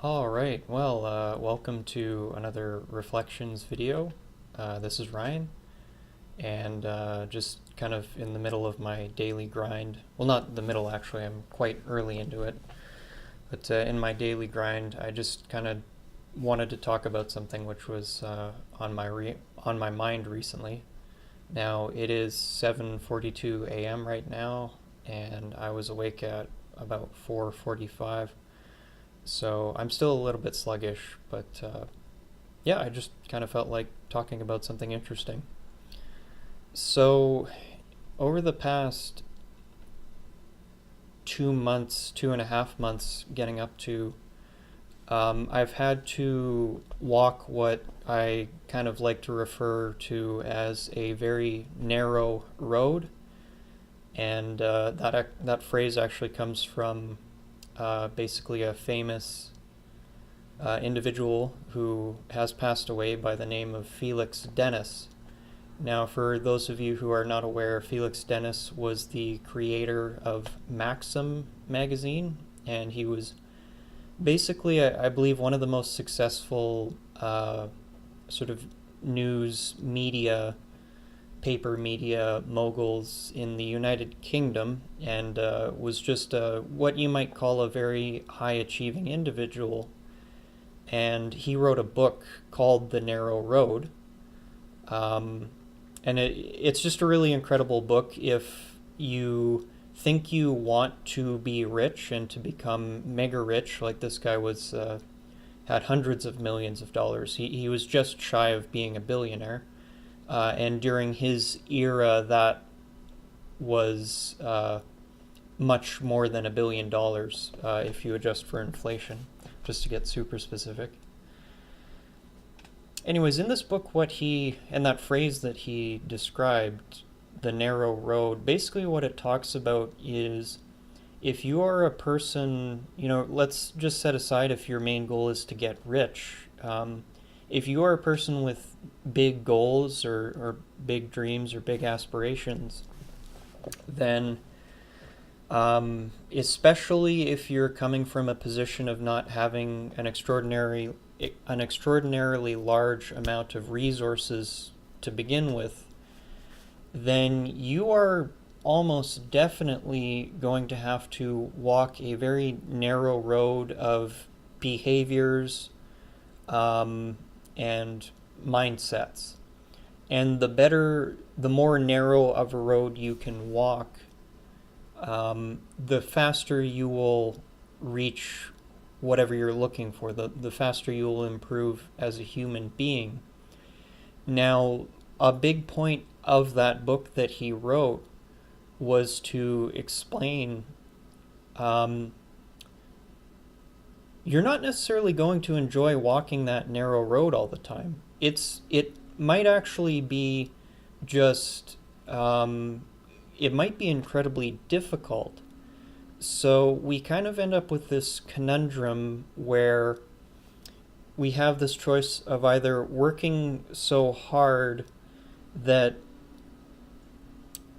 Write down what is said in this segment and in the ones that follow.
All right, well, welcome to another Reflections video. This is Ryan, and just kind of in the middle of my daily grind. Well, not the middle, actually, I'm quite early into it. But in my daily grind, I just kind of wanted to talk about something which was on my mind recently. Now, it is 7:42 a.m. right now, and I was awake at about 4:45. So I'm still a little bit sluggish, but yeah, I just kind of felt like talking about something interesting. So, over the past 2 months, 2.5 months, getting up to, I've had to walk what I kind of like to refer to as a very narrow road, and that phrase actually comes from basically a famous individual who has passed away by the name of Felix Dennis. Now, for those of you who are not aware, Felix Dennis was the creator of Maxim magazine, and he was basically, I believe, one of the most successful sort of news media, paper media moguls in the United Kingdom, and was just what you might call a very high achieving individual. And he wrote a book called The Narrow Road. And it's just a really incredible book if you think you want to be rich and to become mega rich, like this guy was, had hundreds of millions of dollars. He was just shy of being a billionaire. And during his era, that was much more than $1 billion if you adjust for inflation, just to get super specific. Anyways, in this book, and that phrase that he described, the narrow road, basically what it talks about is if you are a person, let's just set aside if your main goal is to get rich. If you are a person with big goals or big dreams or big aspirations, then especially if you're coming from a position of not having an extraordinarily large amount of resources to begin with, then you are almost definitely going to have to walk a very narrow road of behaviors and mindsets. And the more narrow of a road you can walk, the faster you will reach whatever you're looking for, the faster you will improve as a human being. Now, a big point of that book that he wrote was to explain you're not necessarily going to enjoy walking that narrow road all the time. It might actually be just it might be incredibly difficult. So we kind of end up with this conundrum where we have this choice of either working so hard that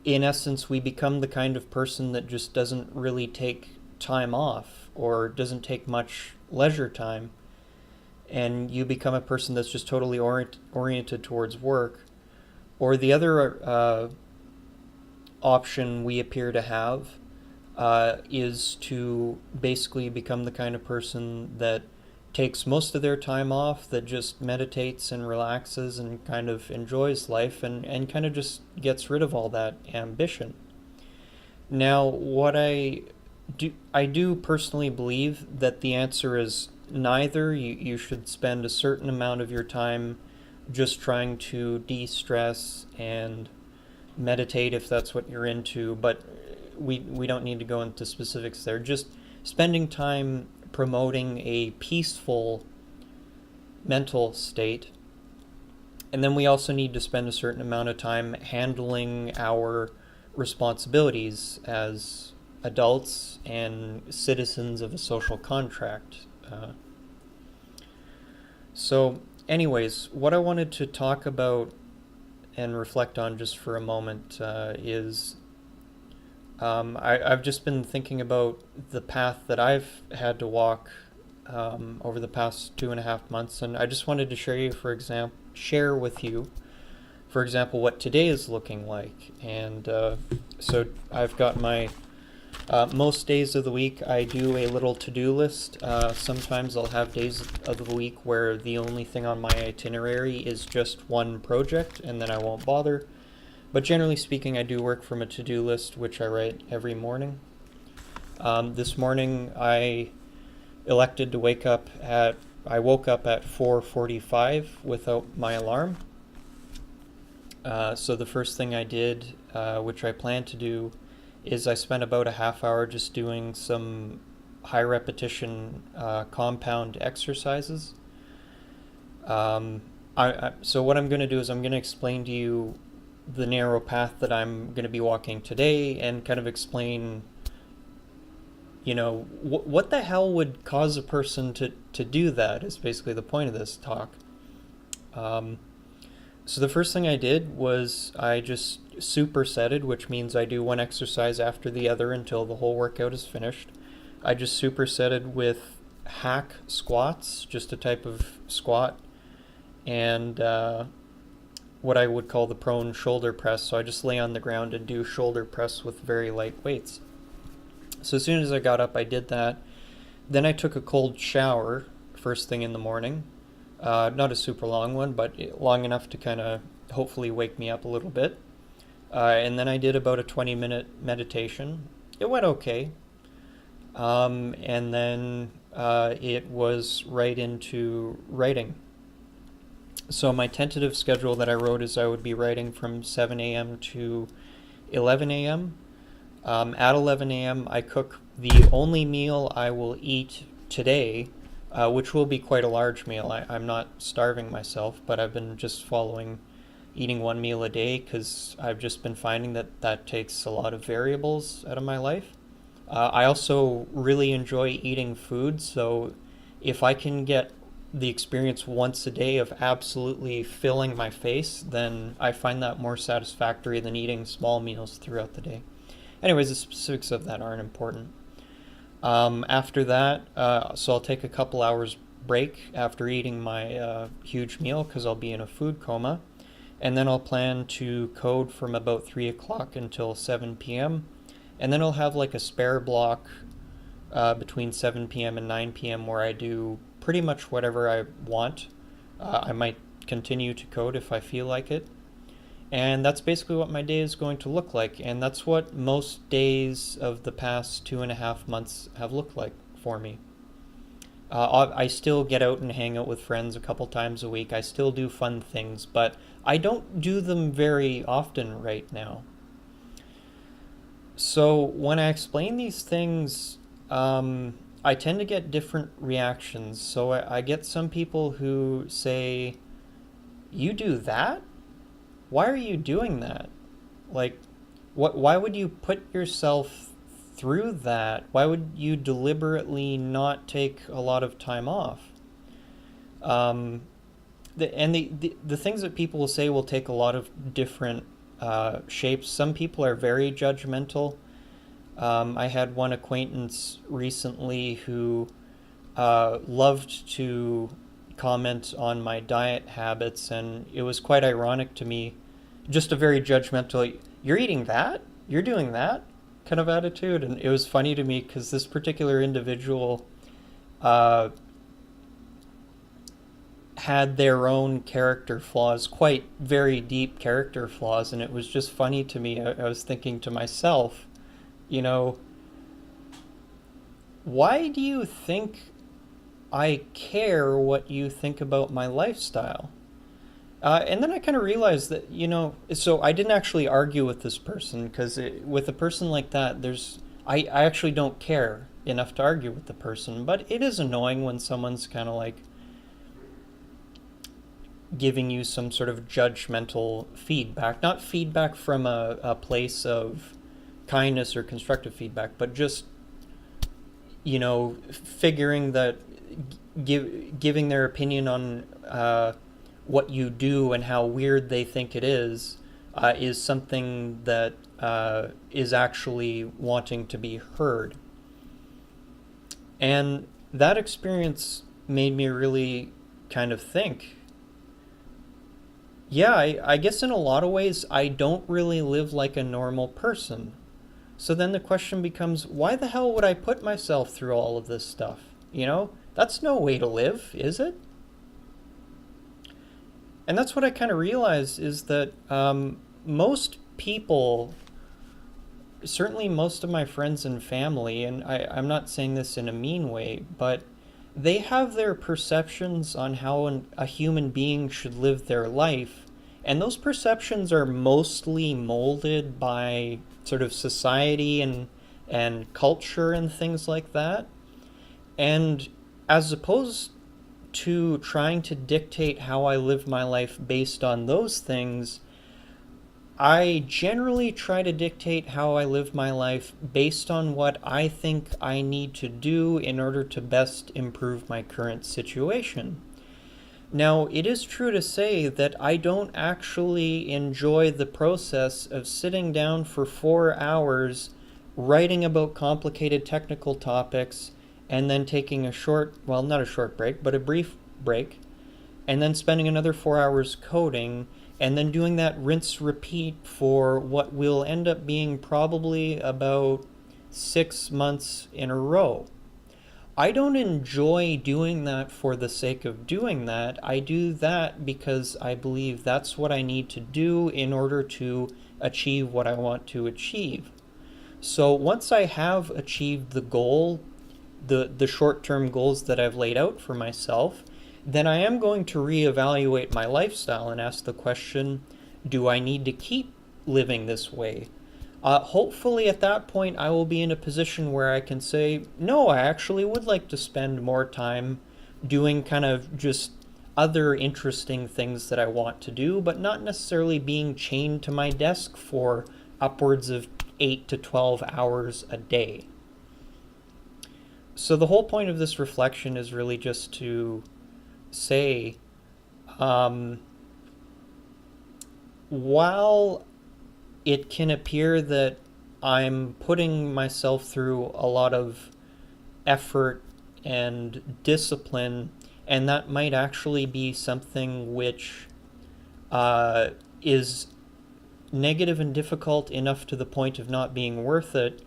in essence we become the kind of person that just doesn't really take time off or doesn't take much leisure time, and you become a person that's just totally oriented towards work. Or the other option we appear to have is to basically become the kind of person that takes most of their time off, that just meditates and relaxes and kind of enjoys life and kind of just gets rid of all that ambition. Now, I do personally believe that the answer is neither. You should spend a certain amount of your time just trying to de-stress and meditate if that's what you're into, but we don't need to go into specifics there. Just spending time promoting a peaceful mental state. And then we also need to spend a certain amount of time handling our responsibilities as adults and citizens of a social contract. So anyways, what I wanted to talk about and reflect on just for a moment is I've just been thinking about the path that I've had to walk over the past 2.5 months, and I just wanted to share with you, for example, what today is looking like. And so I've got my most days of the week I do a little to-do list. Sometimes I'll have days of the week where the only thing on my itinerary is just one project, and then I won't bother. But generally speaking, I do work from a to-do list, which I write every morning. This morning I elected to I woke up at 4:45 without my alarm. So the first thing I did, which I plan to do, is I spent about a half hour just doing some high repetition compound exercises. So what I'm going to do is I'm going to explain to you the narrow path that I'm going to be walking today, and kind of explain, what the hell would cause a person to do that is basically the point of this talk. So the first thing I did was I just supersetted, which means I do one exercise after the other until the whole workout is finished. I just supersetted with hack squats, just a type of squat, and what I would call the prone shoulder press. So I just lay on the ground and do shoulder press with very light weights. So as soon as I got up, I did that. Then I took a cold shower first thing in the morning. Not a super long one, but long enough to kind of hopefully wake me up a little bit. And then I did about a 20-minute meditation. It went okay. And then it was right into writing. So my tentative schedule that I wrote is I would be writing from 7 a.m. to 11 a.m. At 11 a.m. I cook the only meal I will eat today, which will be quite a large meal. I'm not starving myself, but I've been just eating one meal a day because I've just been finding that takes a lot of variables out of my life. I also really enjoy eating food, so if I can get the experience once a day of absolutely filling my face, then I find that more satisfactory than eating small meals throughout the day. Anyways, the specifics of that aren't important. After that, so I'll take a couple hours break after eating my huge meal because I'll be in a food coma. And then I'll plan to code from about 3 o'clock until 7 p.m. And then I'll have like a spare block between 7 p.m. and 9 p.m. where I do pretty much whatever I want. I might continue to code if I feel like it. And that's basically what my day is going to look like. And that's what most days of the past 2.5 months have looked like for me. I still get out and hang out with friends a couple times a week. I still do fun things, but I don't do them very often right now. So when I explain these things, I tend to get different reactions. So I get some people who say, "You do that? Why are you doing that? Like, why would you put yourself through that? Why would you deliberately not take a lot of time off?" The things that people will say will take a lot of different shapes. Some people are very judgmental. I had one acquaintance recently who loved to comment on my diet habits, and it was quite ironic to me. Just a very judgmental, "You're eating that? You're doing that?" kind of attitude. And it was funny to me because this particular individual had their own character flaws, quite very deep character flaws, and it was just funny to me. I was thinking to myself, why do you think I care what you think about my lifestyle? And then I kind of realized that, so I didn't actually argue with this person because with a person like that, I actually don't care enough to argue with the person. But it is annoying when someone's kind of like giving you some sort of judgmental feedback. Not feedback from a place of kindness or constructive feedback, but just, figuring that giving their opinion on what you do and how weird they think it is something that is actually wanting to be heard. And that experience made me really kind of think, yeah, I guess in a lot of ways I don't really live like a normal person. So then the question becomes, why the hell would I put myself through all of this stuff? You know, that's no way to live, is it? And that's what I kind of realized is that most people, certainly most of my friends and family, and I'm not saying this in a mean way, but they have their perceptions on how a human being should live their life. And those perceptions are mostly molded by sort of society and culture and things like that. And as opposed to trying to dictate how I live my life based on those things, I generally try to dictate how I live my life based on what I think I need to do in order to best improve my current situation. Now, it is true to say that I don't actually enjoy the process of sitting down for 4 hours writing about complicated technical topics and then taking a short, well, not a short break, but a brief break, and then spending another 4 hours coding, and then doing that rinse repeat for what will end up being probably about 6 months in a row. I don't enjoy doing that for the sake of doing that. I do that because I believe that's what I need to do in order to achieve what I want to achieve. So once I have achieved the goal, the short-term goals that I've laid out for myself, then I am going to reevaluate my lifestyle and ask the question, do I need to keep living this way? Hopefully at that point I will be in a position where I can say, no, I actually would like to spend more time doing kind of just other interesting things that I want to do, but not necessarily being chained to my desk for upwards of 8 to 12 hours a day. So the whole point of this reflection is really just to say, while it can appear that I'm putting myself through a lot of effort and discipline, and that might actually be something which is negative and difficult enough to the point of not being worth it,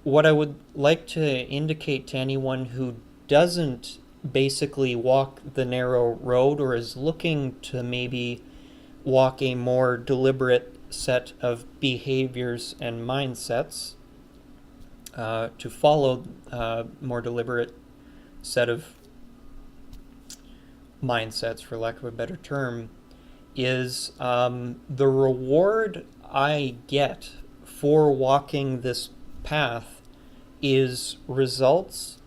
what I would like to indicate to anyone who doesn't basically walk the narrow road or is looking to maybe walk a more deliberate set of behaviors and mindsets, to follow a more deliberate set of mindsets, for lack of a better term, is the reward I get for walking this path is results,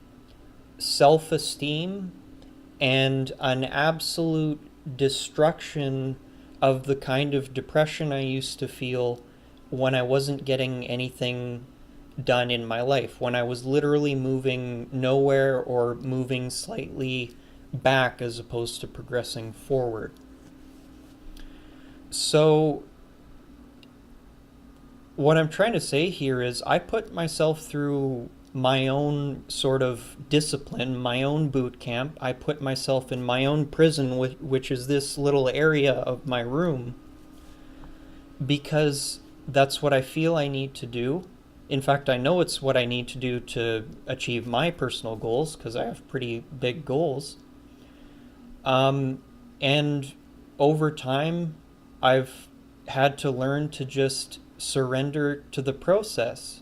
self-esteem, and an absolute destruction of the kind of depression I used to feel when I wasn't getting anything done in my life, when I was literally moving nowhere or moving slightly back as opposed to progressing forward. So what I'm trying to say here is I put myself through my own sort of discipline, my own boot camp. I put myself in my own prison, which is this little area of my room, because that's what I feel I need to do. In fact, I know it's what I need to do to achieve my personal goals, because I have pretty big goals. And over time, I've had to learn to just surrender to the process.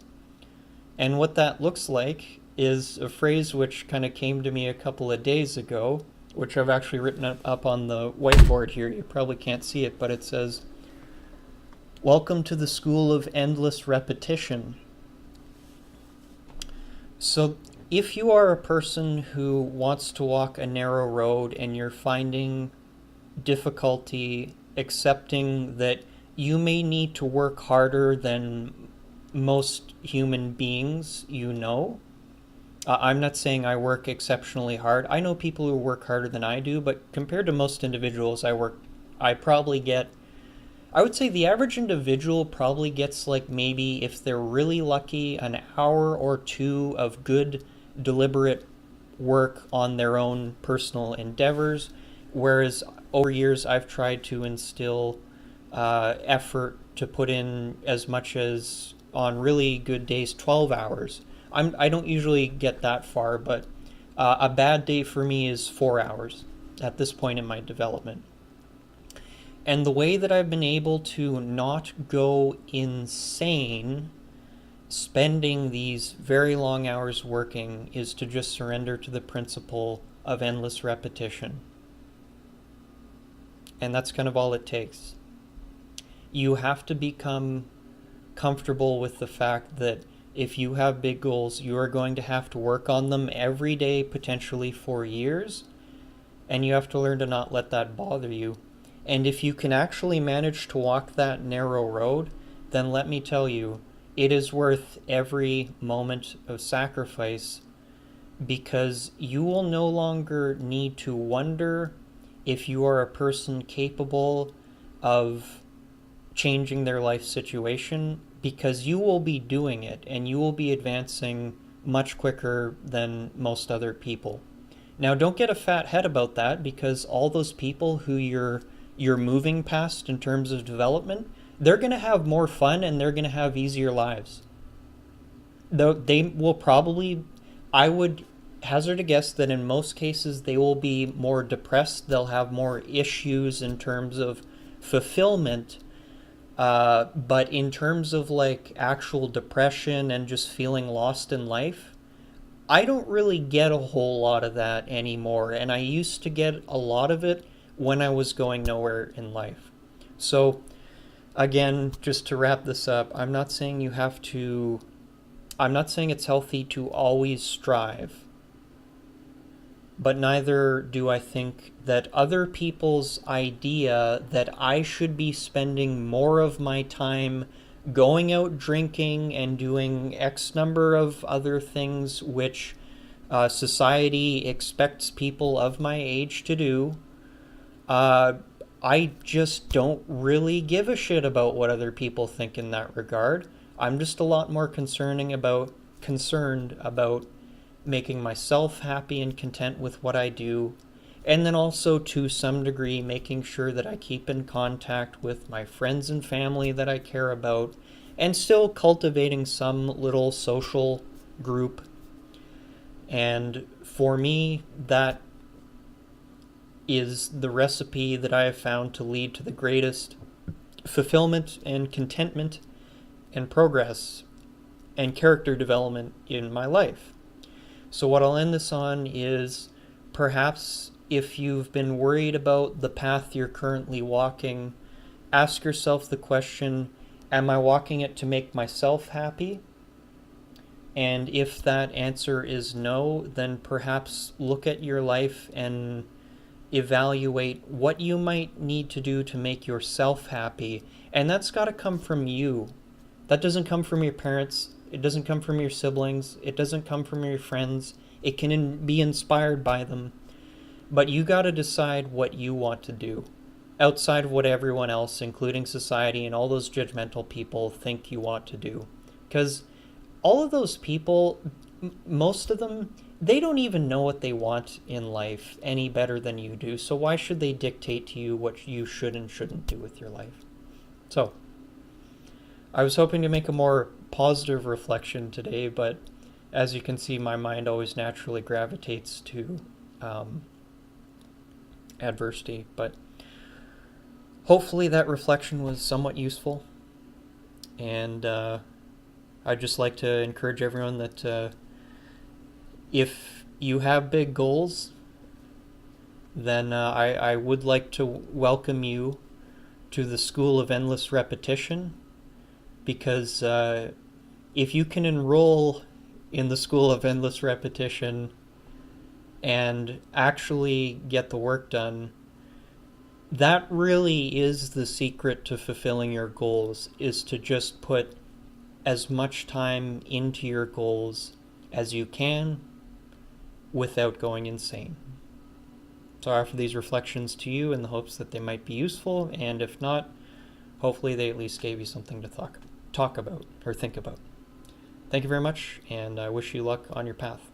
And what that looks like is a phrase which kind of came to me a couple of days ago, which I've actually written up on the whiteboard here. You probably can't see it, but it says, "Welcome to the school of endless repetition." So if you are a person who wants to walk a narrow road and you're finding difficulty accepting that you may need to work harder than most human beings, I'm not saying I work exceptionally hard. I know people who work harder than I do, but compared to most individuals I would say the average individual probably gets, like, maybe, if they're really lucky, an hour or two of good, deliberate work on their own personal endeavors, whereas over years I've tried to instill effort to put in as much as, on really good days, 12 hours. I don't usually get that far, but a bad day for me is 4 hours at this point in my development. And the way that I've been able to not go insane spending these very long hours working is to just surrender to the principle of endless repetition. And that's kind of all it takes. You have to become comfortable with the fact that if you have big goals, you are going to have to work on them every day, potentially for years, and you have to learn to not let that bother you. And if you can actually manage to walk that narrow road, then let me tell you, it is worth every moment of sacrifice, because you will no longer need to wonder if you are a person capable of changing their life situation, because you will be doing it and you will be advancing much quicker than most other people. Now, don't get a fat head about that, because all those people who you're moving past in terms of development, they're going to have more fun and they're going to have easier lives. Though they will probably, I would hazard a guess that in most cases they will be more depressed, they'll have more issues in terms of fulfillment, but in terms of like actual depression and just feeling lost in life, I don't really get a whole lot of that anymore, and I used to get a lot of it when I was going nowhere in life. So again, just to wrap this up, I'm not saying it's healthy to always strive, but neither do I think that other people's idea that I should be spending more of my time going out drinking and doing X number of other things which society expects people of my age to do. I just don't really give a shit about what other people think in that regard. I'm just a lot more concerned about making myself happy and content with what I do, and then also to some degree making sure that I keep in contact with my friends and family that I care about, and still cultivating some little social group. And for me, that is the recipe that I have found to lead to the greatest fulfillment and contentment and progress and character development in my life. So what I'll end this on is, perhaps if you've been worried about the path you're currently walking, ask yourself the question, am I walking it to make myself happy? And if that answer is no, then perhaps look at your life and evaluate what you might need to do to make yourself happy. And that's got to come from you. That doesn't come from your parents. It doesn't come from your siblings. It doesn't come from your friends. It can be inspired by them. But you got to decide what you want to do outside of what everyone else, including society and all those judgmental people, think you want to do. Because all of those people, most of them, they don't even know what they want in life any better than you do. So why should they dictate to you what you should and shouldn't do with your life? So I was hoping to make a more positive reflection today, but as you can see, my mind always naturally gravitates to adversity. But hopefully that reflection was somewhat useful, and I'd just like to encourage everyone that if you have big goals, then I would like to welcome you to the School of Endless Repetition, because if you can enroll in the School of Endless Repetition and actually get the work done, that really is the secret to fulfilling your goals, is to just put as much time into your goals as you can without going insane. So I offer these reflections to you in the hopes that they might be useful, and if not, hopefully they at least gave you something to talk about or think about. Thank you very much, and I wish you luck on your path.